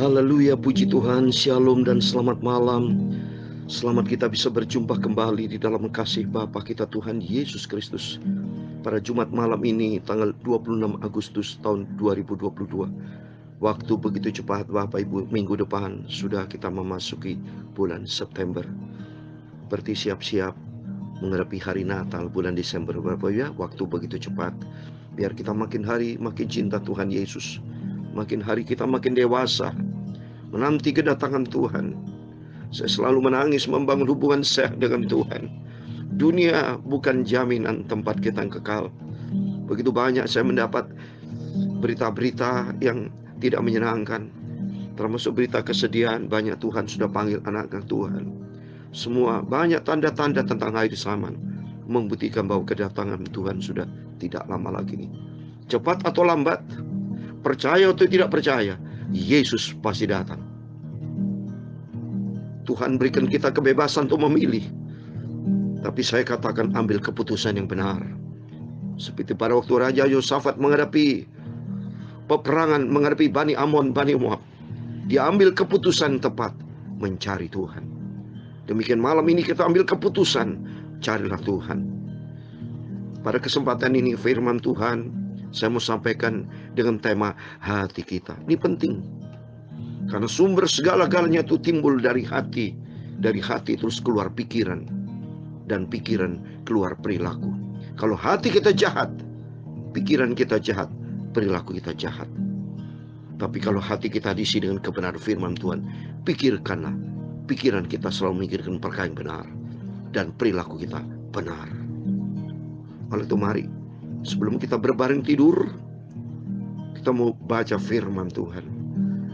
Haleluya, puji Tuhan, shalom dan selamat malam. Selamat kita bisa berjumpa kembali di dalam kasih Bapa kita Tuhan Yesus Kristus. Pada Jumat malam ini tanggal 26 Agustus tahun 2022. Waktu begitu cepat Bapak Ibu, minggu depan sudah kita memasuki bulan September. Berarti siap-siap menghadapi hari Natal bulan Desember. Bapak ya, waktu begitu cepat. Biar kita makin hari makin cinta Tuhan Yesus. Makin hari kita makin dewasa menanti kedatangan Tuhan. Saya selalu menangis membangun hubungan sehat dengan Tuhan. Dunia bukan jaminan tempat kita yang kekal. Begitu banyak saya mendapat berita-berita yang tidak menyenangkan, termasuk berita kesedihan. Banyak Tuhan sudah panggil anak-anak Tuhan. Semua banyak tanda-tanda tentang akhir zaman membuktikan bahwa kedatangan Tuhan sudah tidak lama lagi. Cepat atau lambat, percaya atau tidak percaya, Yesus pasti datang. Tuhan berikan kita kebebasan untuk memilih. Tapi saya katakan ambil keputusan yang benar. Seperti pada waktu Raja Yosafat menghadapi peperangan, menghadapi Bani Amon, Bani Moab. Dia ambil keputusan tepat, mencari Tuhan. Demikian malam ini kita ambil keputusan, carilah Tuhan. Pada kesempatan ini firman Tuhan saya mau sampaikan dengan tema hati kita. Ini penting. Karena sumber segala-galanya itu timbul dari hati. Dari hati terus keluar pikiran. Dan pikiran keluar perilaku. Kalau hati kita jahat, pikiran kita jahat, perilaku kita jahat. Tapi kalau hati kita diisi dengan kebenaran firman Tuhan, pikirkanlah. Pikiran kita selalu memikirkan perkara yang benar. Dan perilaku kita benar. Oleh itu mari, sebelum kita berbaring tidur, kita mau baca firman Tuhan.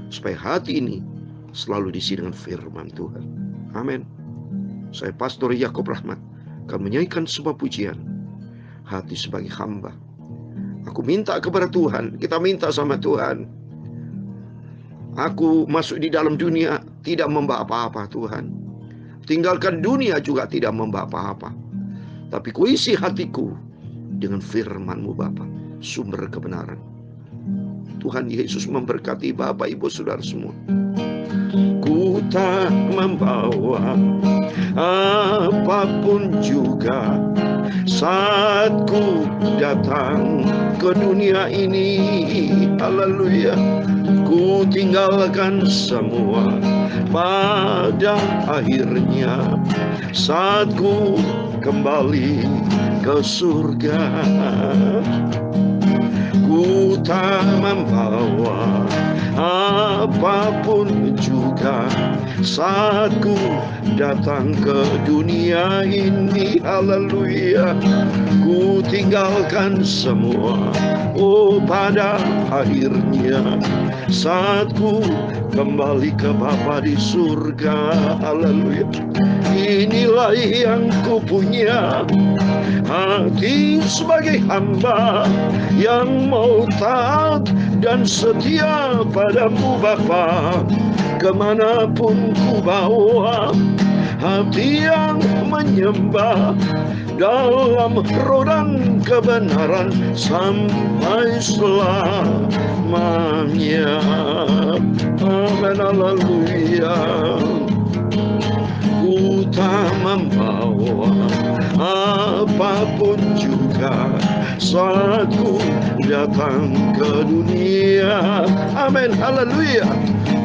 Supaya hati ini selalu diisi dengan firman Tuhan. Amin. Saya Pastor Yakob Rahmat akan menyanyikan sebuah pujian. Hati sebagai hamba. Aku minta kepada Tuhan. Kita minta sama Tuhan. Aku masuk di dalam dunia tidak membawa apa-apa Tuhan. Tinggalkan dunia juga tidak membawa apa-apa. Tapi kuisi hatiku dengan firman-Mu Bapa, sumber kebenaran. Tuhan Yesus memberkati Bapak Ibu Saudara semua. Ku tak membawa apapun juga saat ku datang ke dunia ini. Haleluya. Ku tinggalkan semua pada akhirnya saat ku kembali ke surga. Ku tak membawa apapun juga saat ku datang ke dunia ini. Haleluya. Ku tinggalkan semua, oh pada akhirnya saat ku kembali ke Bapa di surga. Haleluya. Inilah yang ku punya, hati sebagai hamba yang mau taat dan setia padamu Bapa. Kemanapun ku bawa, hati yang menyembah dalam roh dan kebenaran sampai selamanya. Amin. Haleluya. Ku tak membawa apapun juga saat ku datang ke dunia. Amin. Haleluya.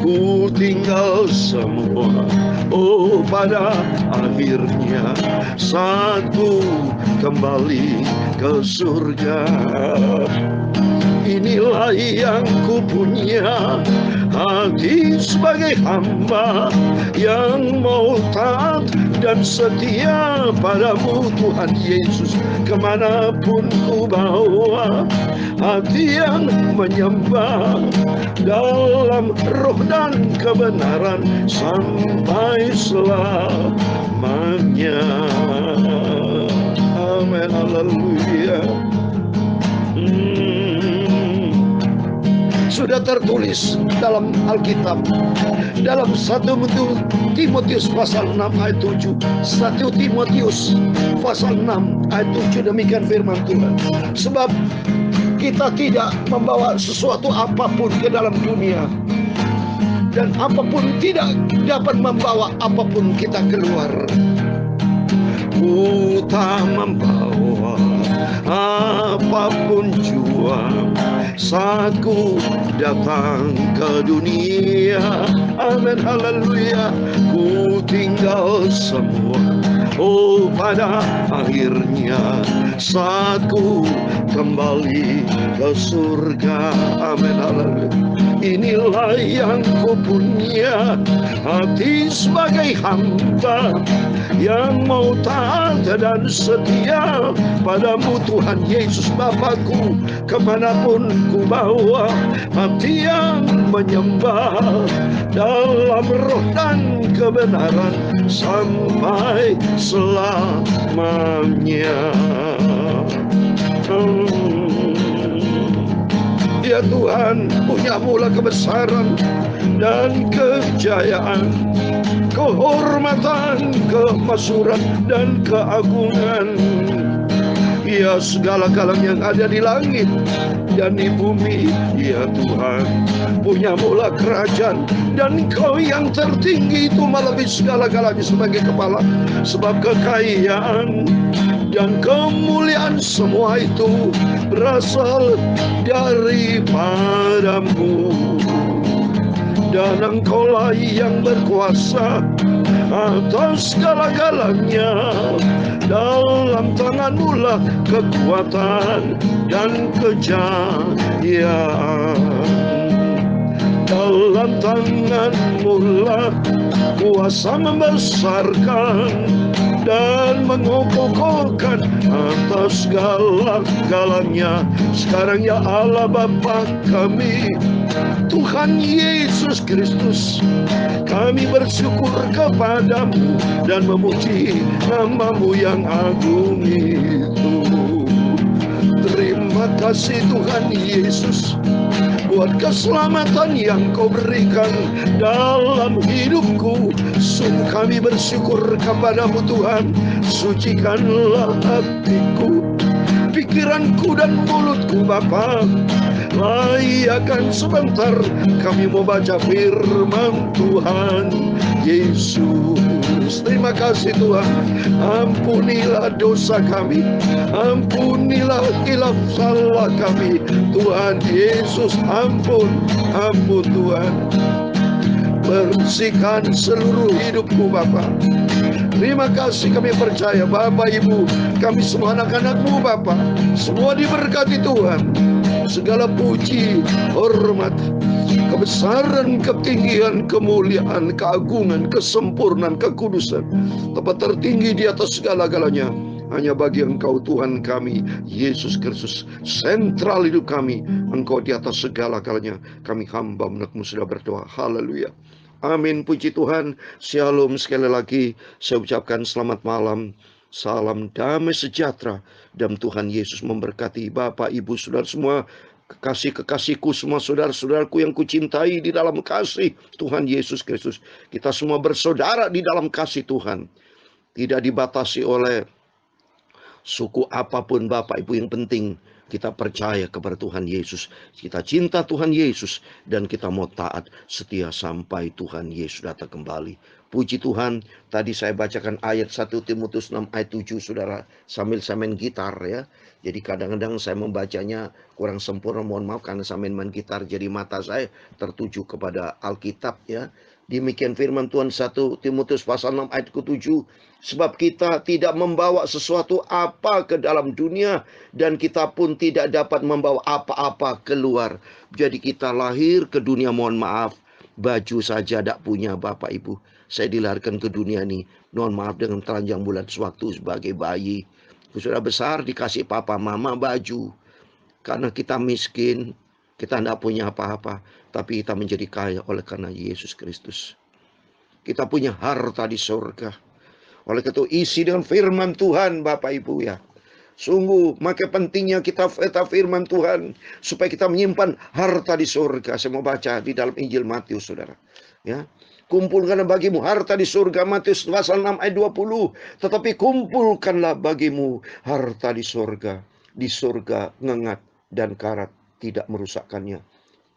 Ku tinggal semua, oh pada akhirnya saat ku kembali ke surga. Inilah yang ku punya, hati sebagai hamba yang mau taat dan setia padamu Tuhan Yesus. Kemanapun ku bawa, hati yang menyembah dalam roh dan kebenaran sampai selamanya. Amin. Haleluya. Sudah tertulis dalam Alkitab, dalam 1 Timotius pasal 6 ayat 7. 1 Timotius pasal 6 ayat 7, demikian firman Tuhan. Sebab kita tidak membawa sesuatu apapun ke dalam dunia. dan apapun tidak dapat membawa apapun kita keluar. Ku tak membawa apapun jua saat ku datang ke dunia. Amin, haleluya. Ku tinggal semua, oh pada akhirnya saat ku kembali ke surga. Amin, haleluya. Inilah yang ku punya, hati sebagai hamba yang mau taat dan setia padamu Tuhan Yesus Bapakku. Kemanapun ku bawa hati yang menyembah dalam roh dan kebenaran sampai selamanya. Ya Tuhan, punyamu lah kebesaran dan kejayaan, kehormatan, kemasyhuran dan keagungan. Ya segala-galanya yang ada di langit dan di bumi, ya Tuhan, punyamu lah kerajaan, dan Kau yang tertinggi itu melebihi segala-galanya sebagai kepala. Sebab kekayaan dan kemuliaan semua itu berasal daripadamu, dan Engkaulah yang berkuasa atas segala-galanya. Dalam tanganmu lah kekuatan dan kejayaan, dalam tanganmu lah kuasa membesarkan dan mengokohkan atas segala-galanya. Sekarang ya Allah Bapa kami, Tuhan Yesus Kristus, kami bersyukur kepadamu dan memuji namamu yang agung itu. Terima kasih Tuhan Yesus buat keselamatan yang Kau berikan dalam hidupku. Sungguh kami bersyukur kepadamu Tuhan. Sucikanlah hatiku, pikiranku dan mulutku Bapa. Layakan sebentar kami mau baca firman Tuhan Yesus. Terima kasih Tuhan. Ampunilah dosa kami, ampunilah khilaf salah kami Tuhan Yesus. Ampun Tuhan. Bersihkan seluruh hidupku Bapa. Terima kasih, kami percaya Bapak Ibu, kami semua anak-anak-Mu Bapa, semua diberkati Tuhan. Segala puji, hormat, kebesaran, ketinggian, kemuliaan, keagungan, kesempurnaan, kekudusan, tempat tertinggi di atas segala-galanya hanya bagi Engkau Tuhan kami Yesus Kristus. Sentral hidup kami, Engkau di atas segala-galanya. Kami hamba anak-Mu sudah berdoa. Haleluya. Amin, puji Tuhan. Shalom. Sekali lagi saya ucapkan selamat malam. Salam damai sejahtera dan Tuhan Yesus memberkati Bapak, Ibu, Saudara semua, kekasih-kekasihku semua, saudara-saudaraku yang kucintai di dalam kasih Tuhan Yesus Kristus. Kita semua bersaudara di dalam kasih Tuhan. Tidak dibatasi oleh suku apapun Bapak Ibu, yang penting kita percaya kepada Tuhan Yesus. Kita cinta Tuhan Yesus dan kita mau taat setia sampai Tuhan Yesus datang kembali. Puji Tuhan, tadi saya bacakan ayat 1 Timotius 6 ayat 7 saudara, sambil saya main gitar ya. Jadi kadang-kadang saya membacanya kurang sempurna, mohon maaf karena saya main gitar, jadi mata saya tertuju kepada Alkitab ya. Demikian firman Tuhan 1 Timotius pasal 6 ayat ke-7. Sebab kita tidak membawa sesuatu apa ke dalam dunia, dan kita pun tidak dapat membawa apa-apa keluar. Jadi kita lahir ke dunia, mohon maaf, baju saja tidak punya Bapak Ibu. Saya dilahirkan ke dunia ini, mohon maaf, dengan telanjang bulat sewaktu sebagai bayi. Sudah besar dikasih papa mama baju. Karena kita miskin, kita tidak punya apa-apa, tapi kita menjadi kaya oleh karena Yesus Kristus. Kita punya harta di surga. Oleh itu isi dengan firman Tuhan Bapak Ibu ya. Sungguh maka pentingnya kita firman Tuhan supaya kita menyimpan harta di surga. Saya mau baca di dalam Injil Matius saudara. Ya. Kumpulkanlah bagimu harta di surga, Matius pasal 6 ayat 20. Tetapi kumpulkanlah bagimu harta di surga. Di surga ngengat dan karat tidak merusakkannya,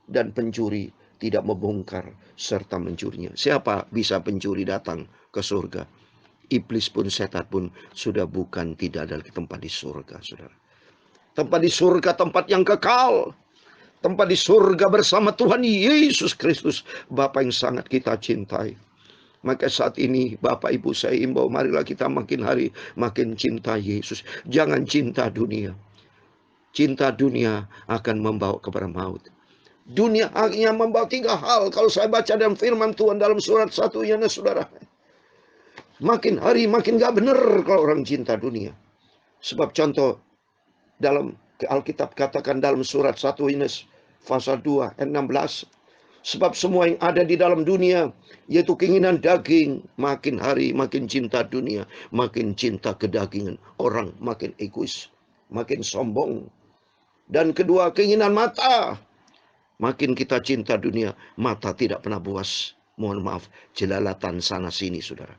dan pencuri tidak membongkar serta mencurinya. Siapa bisa pencuri datang ke surga? Iblis pun, setan pun sudah bukan, tidak ada lagi tempat di surga, saudara. Tempat di surga, tempat yang kekal. Tempat di surga bersama Tuhan Yesus Kristus, Bapa yang sangat kita cintai. Maka saat ini Bapak Ibu saya imbau, marilah kita makin hari makin cinta Yesus. Jangan cinta dunia. Cinta dunia akan membawa kepada maut. Dunia hanya membawa 3 hal. Kalau saya baca dalam firman Tuhan dalam surat 1 Yohanes, saudara. Makin hari makin gak benar kalau orang cinta dunia. Sebab contoh dalam Alkitab katakan dalam surat 1 Yohanes pasal 2 ayat 16. Sebab semua yang ada di dalam dunia, yaitu keinginan daging, makin hari makin cinta dunia, makin cinta kedagingan. Orang makin egois, makin sombong. Dan kedua, keinginan mata. Makin kita cinta dunia, mata tidak pernah puas. Mohon maaf, jelalatan sana sini, saudara.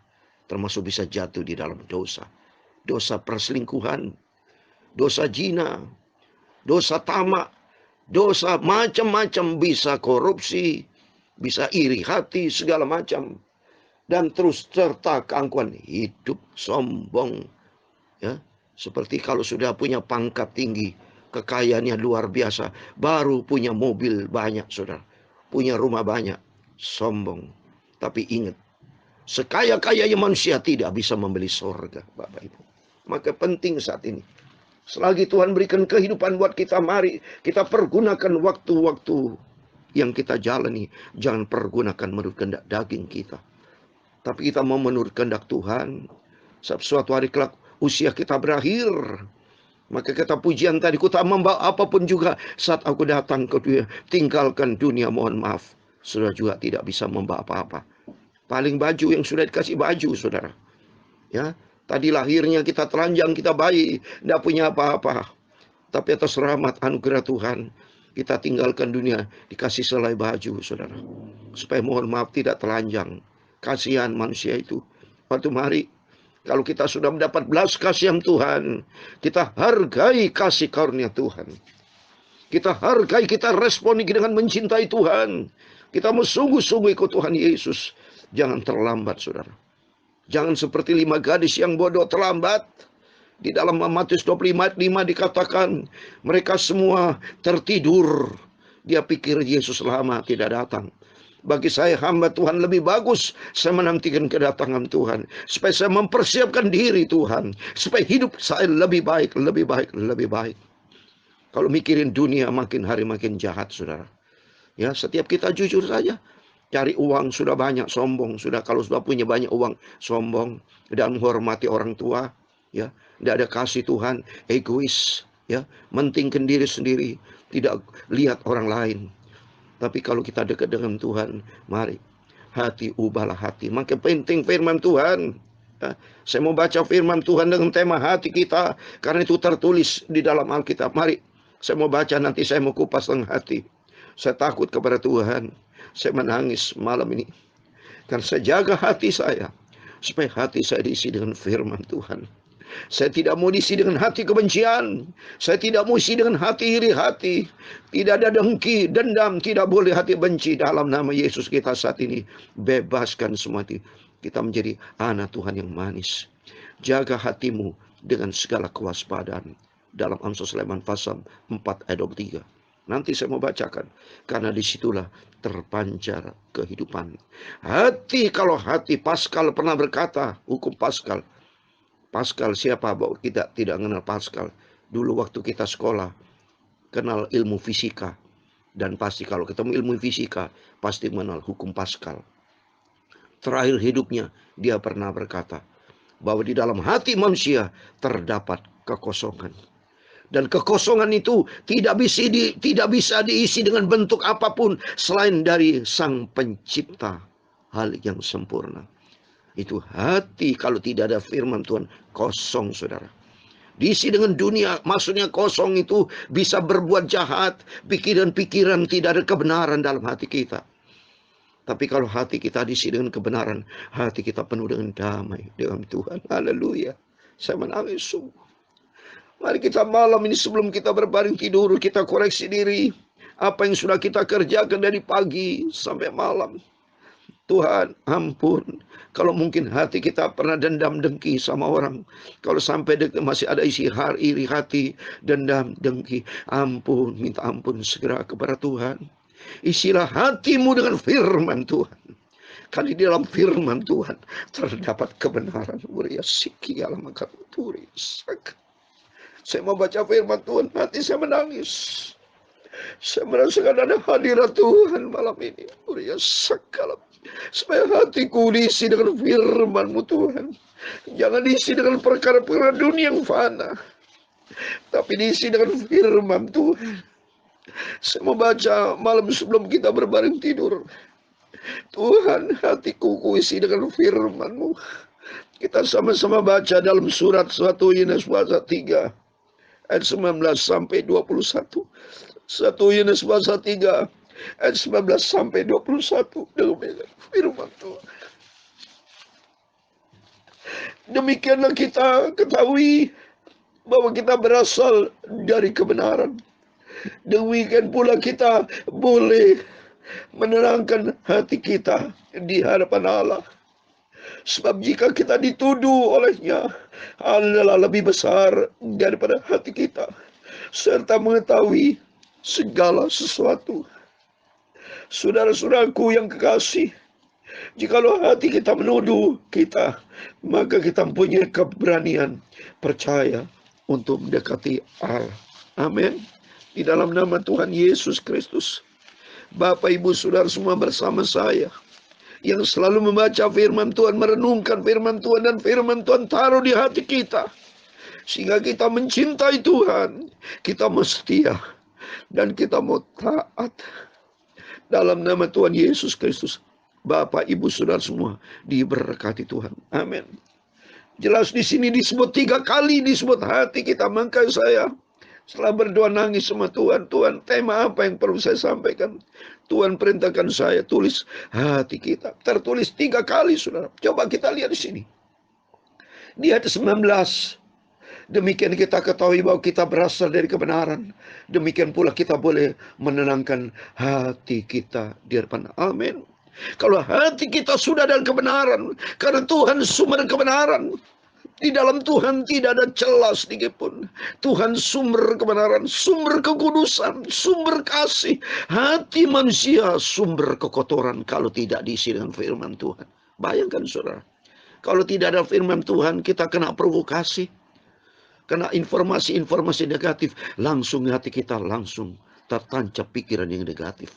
Termasuk bisa jatuh di dalam dosa. Dosa perselingkuhan, dosa zina, dosa tamak, dosa macam-macam, bisa korupsi, bisa iri hati, segala macam. Dan terus serta keangkuhan hidup, sombong. Ya, seperti kalau sudah punya pangkat tinggi, kekayaannya luar biasa, baru punya mobil banyak, saudara. Punya rumah banyak, sombong. Tapi ingat, sekaya-kayanya manusia tidak bisa membeli surga, Bapak Ibu. Maka penting saat ini, selagi Tuhan berikan kehidupan buat kita, mari kita pergunakan waktu-waktu yang kita jalani. Jangan pergunakan menurut kehendak daging kita, tapi kita mau menurut kehendak Tuhan. Suatu hari kelak usia kita berakhir, maka kata pujian tadi, ku tak membawa apapun juga saat aku datang ke dunia. Tinggalkan dunia, mohon maaf, sudah juga tidak bisa membawa apa-apa. Paling baju yang sudah dikasih baju, saudara. Ya, tadi lahirnya kita telanjang, kita bayi, tidak punya apa-apa. Tapi atas rahmat anugerah Tuhan, kita tinggalkan dunia, dikasih selai baju, saudara. Supaya mohon maaf tidak telanjang. Kasihan manusia itu. Waktu mari, kalau kita sudah mendapat belas kasihan Tuhan, kita hargai kasih karunia Tuhan. Kita hargai, kita responi dengan mencintai Tuhan. Kita mau sungguh-sungguh ikut Tuhan Yesus. Jangan terlambat, saudara. Jangan seperti 5 gadis yang bodoh terlambat. Di dalam Matius 25 ayat 5 dikatakan, mereka semua tertidur. Dia pikir Yesus lama tidak datang. Bagi saya hamba Tuhan lebih bagus saya menantikan kedatangan Tuhan. Supaya saya mempersiapkan diri Tuhan. Supaya hidup saya lebih baik, lebih baik, lebih baik. Kalau mikirin dunia makin hari makin jahat, saudara. Ya, setiap kita jujur saja. Cari uang sudah banyak, sombong. Sudah kalau sudah punya banyak uang, sombong. Dan menghormati orang tua. Ya, tidak ada kasih Tuhan, egois. Ya, mentingkan diri sendiri. Tidak lihat orang lain. Tapi kalau kita dekat dengan Tuhan, mari. Hati, ubahlah hati. Maka penting firman Tuhan. Ya, saya mau baca firman Tuhan dengan tema hati kita. Karena itu tertulis di dalam Alkitab. Mari, saya mau baca, nanti saya mau kupas tentang hati. Saya takut kepada Tuhan. Saya menangis malam ini. Karena saya jaga hati saya. Supaya hati saya diisi dengan firman Tuhan. Saya tidak mau diisi dengan hati kebencian. Saya tidak mau diisi dengan hati iri hati. Tidak ada dengki, dendam. Tidak boleh hati benci. Dalam nama Yesus kita saat ini. Bebaskan semua hati. Kita menjadi anak Tuhan yang manis. Jaga hatimu dengan segala kewaspadaan. Dalam Amsal Sulaiman pasal 4 ayat 23. Nanti saya mau bacakan. Karena disitulah terpancar kehidupan. Hati, kalau hati, Pascal pernah berkata, hukum Pascal. Pascal siapa? Bahwa kita tidak mengenal Pascal. Dulu waktu kita sekolah, kenal ilmu fisika. Dan pasti kalau ketemu ilmu fisika, pasti mengenal hukum Pascal. Terakhir hidupnya, dia pernah berkata, bahwa di dalam hati manusia terdapat kekosongan. Dan kekosongan itu tidak bisa diisi dengan bentuk apapun selain dari Sang Pencipta hal yang sempurna. Itu hati kalau tidak ada firman Tuhan kosong, saudara. Diisi dengan dunia, maksudnya kosong itu bisa berbuat jahat. Pikiran-pikiran tidak ada kebenaran dalam hati kita. Tapi kalau hati kita diisi dengan kebenaran, hati kita penuh dengan damai dengan Tuhan. Haleluya. Saya menangis sungguh. Mari kita malam ini sebelum kita berbaring tidur, kita koreksi diri. Apa yang sudah kita kerjakan dari pagi sampai malam. Tuhan, ampun. Kalau mungkin hati kita pernah dendam dengki sama orang. Kalau sampai masih ada isi iri hati, dendam dengki. Ampun, minta ampun segera kepada Tuhan. Isilah hatimu dengan firman Tuhan. Karena di dalam firman Tuhan terdapat kebenaran. Saya mau baca firman Tuhan, hati saya menangis. Saya merasakan ada hadirat Tuhan malam ini. Supaya hatiku diisi dengan firman-Mu Tuhan. Jangan diisi dengan perkara-perkara dunia yang fana, tapi diisi dengan firman Tuhan. Saya mau baca malam sebelum kita berbaring tidur. Tuhan, hatiku kuisi dengan firman-Mu. Kita sama-sama baca dalam surat 1 Yohanes pasal 3 ayat 19 sampai 21. 1 Yohanes pasal 3 ayat 19 sampai 21 dengan firman Tuhan. Demikianlah kita ketahui bahwa kita berasal dari kebenaran. Demikian pula kita boleh menenangkan hati kita di hadapan Allah. Sebab jika kita dituduh olehnya, Allah lebih besar daripada hati kita, serta mengetahui segala sesuatu. Saudara-saudaraku yang kekasih, jikalau hati kita menuduh kita, maka kita punya keberanian percaya untuk mendekati Allah. Amin. Di dalam nama Tuhan Yesus Kristus, Bapak, Ibu, Saudara semua bersama saya yang selalu membaca firman Tuhan, merenungkan firman Tuhan, dan firman Tuhan taruh di hati kita, sehingga kita mencintai Tuhan, kita mau setia, dan kita mau taat. Dalam nama Tuhan Yesus Kristus, Bapak, Ibu, Saudara semua diberkati Tuhan. Amin. Jelas di sini disebut 3 kali disebut hati kita. Maka saya setelah berdoa nangis sama Tuhan, Tuhan, tema apa yang perlu saya sampaikan? Tuhan perintahkan saya tulis hati kita. Tertulis 3 kali, saudara. Coba kita lihat di sini. Di ayat 19. Demikian kita ketahui bahwa kita berasal dari kebenaran. Demikian pula kita boleh menenangkan hati kita di hadapan. Amin. Kalau hati kita sudah dalam kebenaran, karena Tuhan sumber kebenaran. Di dalam Tuhan tidak ada celah sedikit pun. Tuhan sumber kebenaran, sumber kekudusan, sumber kasih. Hati manusia sumber kekotoran kalau tidak diisi dengan firman Tuhan. Bayangkan saudara, kalau tidak ada firman Tuhan, kita kena provokasi, kena informasi-informasi negatif. Langsung hati kita langsung tertancap pikiran yang negatif.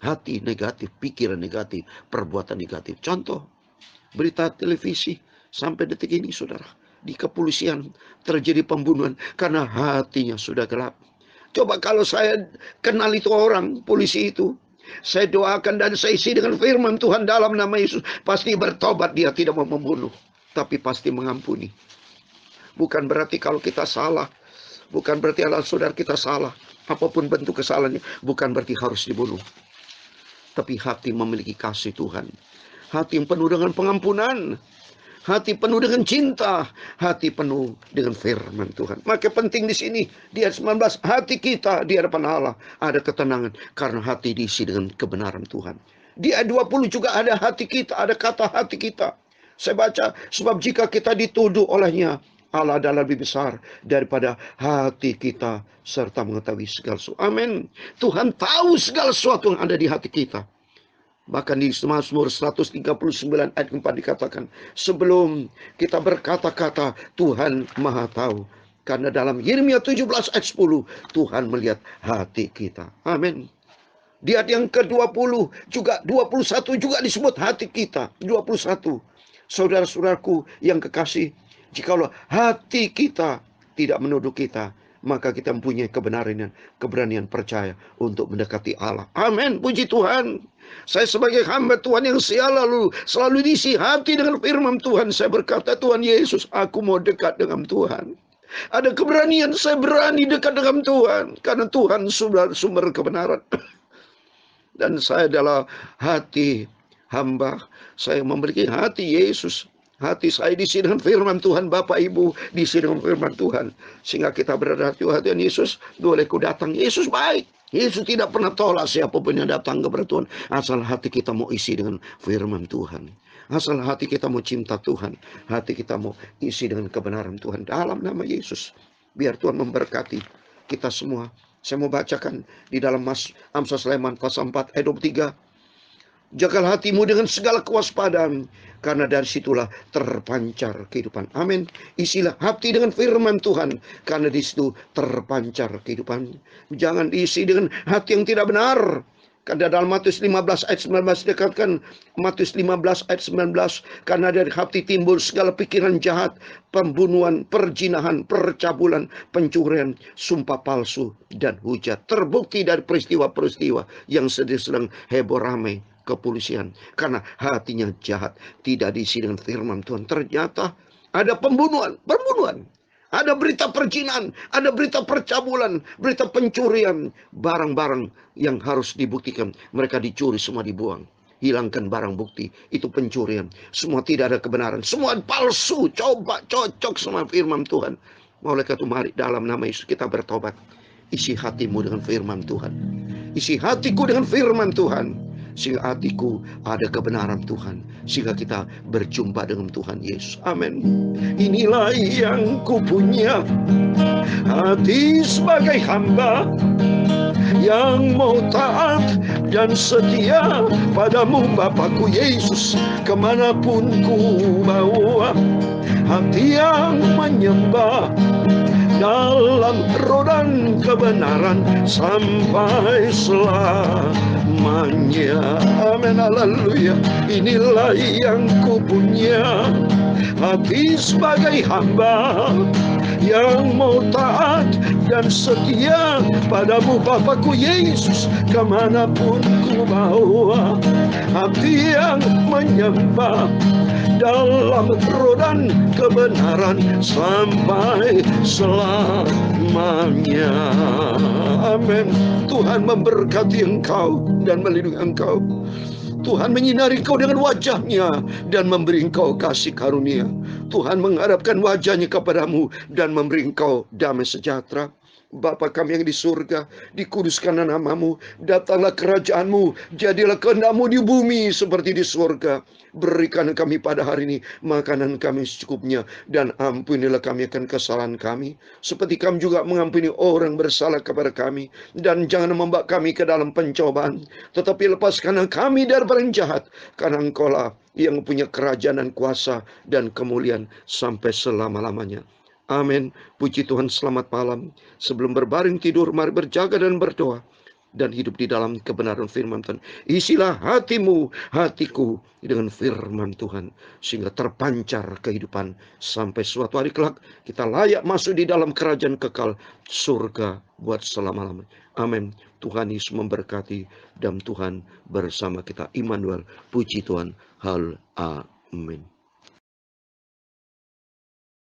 Hati negatif, pikiran negatif, perbuatan negatif. Contoh, berita televisi sampai detik ini saudara. Di kepolisian terjadi pembunuhan karena hatinya sudah gelap. Coba kalau saya kenal itu orang, polisi itu, saya doakan dan saya isi dengan firman Tuhan dalam nama Yesus, pasti bertobat, dia tidak mau membunuh, tapi pasti mengampuni. Bukan berarti kalau kita salah, bukan berarti Allah saudara kita salah, apapun bentuk kesalahannya, bukan berarti harus dibunuh. Tapi hati memiliki kasih Tuhan, hati yang penuh dengan pengampunan, hati penuh dengan cinta, hati penuh dengan firman Tuhan. Maka penting di sini, di ayat 19, hati kita di hadapan Allah ada ketenangan karena hati diisi dengan kebenaran Tuhan. Di ayat 20 juga ada hati kita, ada kata hati kita. Saya baca, sebab jika kita dituduh olehnya, Allah adalah lebih besar daripada hati kita serta mengetahui segala sesuatu. Amin. Tuhan tahu segala sesuatu yang ada di hati kita. Bahkan di Mazmur 139 ayat 4 dikatakan, sebelum kita berkata-kata, Tuhan Maha tahu. Karena dalam Yeremia 17 ayat 10, Tuhan melihat hati kita. Amin. Di ayat yang ke-20 juga 21 juga disebut hati kita. 21. Saudara-saudaraku yang kekasih, jikalau hati kita tidak menuduh kita, maka kita mempunyai keberanian percaya untuk mendekati Allah. Amin. Puji Tuhan. Saya sebagai hamba Tuhan yang selalu diisi hati dengan firman Tuhan. Saya berkata, Tuhan Yesus, aku mau dekat dengan Tuhan. Ada keberanian, saya berani dekat dengan Tuhan. Karena Tuhan sumber kebenaran. Dan saya adalah hati hamba. Saya memiliki hati Yesus. Hati saya diisi dengan firman Tuhan. Bapak Ibu diisi dengan firman Tuhan. Sehingga kita berada di Tuhan Yesus. Boleh ku datang. Yesus baik. Yesus tidak pernah tolak siapapun yang datang kepada Tuhan. Asal hati kita mau isi dengan firman Tuhan. Asal hati kita mau cinta Tuhan. Hati kita mau isi dengan kebenaran Tuhan. Dalam nama Yesus. Biar Tuhan memberkati kita semua. Saya mau bacakan di dalam Amsal Sulaiman pasal 4 ayat 23. Jagalah hatimu dengan segala kewaspadaan, karena dari situlah terpancar kehidupan. Amin. Isilah hati dengan firman Tuhan, karena di situ terpancar kehidupan. Jangan diisi dengan hati yang tidak benar. Karena dalam Matius 15 ayat 19 dikatakan, Matius 15 ayat 19, karena dari hati timbul segala pikiran jahat, pembunuhan, perzinahan, percabulan, pencurian, sumpah palsu, dan hujat. Terbukti dari peristiwa-peristiwa yang sedang heboh ramai kepolisian. Karena hatinya jahat, tidak diisi dengan firman Tuhan. Ternyata ada pembunuhan. Ada berita perjinan, ada berita percabulan, berita pencurian. Barang-barang yang harus dibuktikan, mereka dicuri, semua dibuang. Hilangkan barang bukti, itu pencurian. Semua tidak ada kebenaran, semua palsu. Coba cocok sama firman Tuhan. Oleh karena itu mari dalam nama Yesus kita bertobat. Isi hatimu dengan firman Tuhan. Isi hatiku dengan firman Tuhan. Sehingga hatiku ada kebenaran Tuhan. Sehingga kita berjumpa dengan Tuhan Yesus. Amin. Inilah yang kupunya, hati sebagai hamba yang mau taat dan setia padamu Bapakku Yesus. Kemanapun ku bawa, hati yang menyembah dalam rodan kebenaran sampai selamanya. Amin, haleluya. Inilah yang kupunya, hati sebagai hamba yang mau taat dan setia padamu Bapakku Yesus. Kemanapun ku bawa, hati yang menyembah dalam rodan kebenaran sampai selamanya. Amin. Tuhan memberkati engkau dan melindungi engkau. Tuhan menyinari engkau dengan wajahnya dan memberi engkau kasih karunia. Tuhan menghadapkan wajahnya kepadamu dan memberi engkau damai sejahtera. Bapa kami yang di surga, dikuduskanlah namamu, datanglah kerajaanmu, jadilah kehendakmu di bumi seperti di surga. Berikan kami pada hari ini makanan kami secukupnya, dan ampunilah kami akan kesalahan kami, seperti kami juga mengampuni orang bersalah kepada kami. Dan jangan membawa kami ke dalam pencobaan, tetapi lepaskanlah kami dari barang jahat, karena engkaulah yang punya kerajaan dan kuasa dan kemuliaan sampai selama-lamanya. Amin. Puji Tuhan, selamat malam. Sebelum berbaring tidur, mari berjaga dan berdoa dan hidup di dalam kebenaran firman Tuhan. Isilah hatimu, hatiku dengan firman Tuhan, sehingga terpancar kehidupan sampai suatu hari kelak kita layak masuk di dalam kerajaan kekal surga buat selama-lamanya. Amin. Tuhan Yesus memberkati dan Tuhan bersama kita. Immanuel. Puji Tuhan. Amin.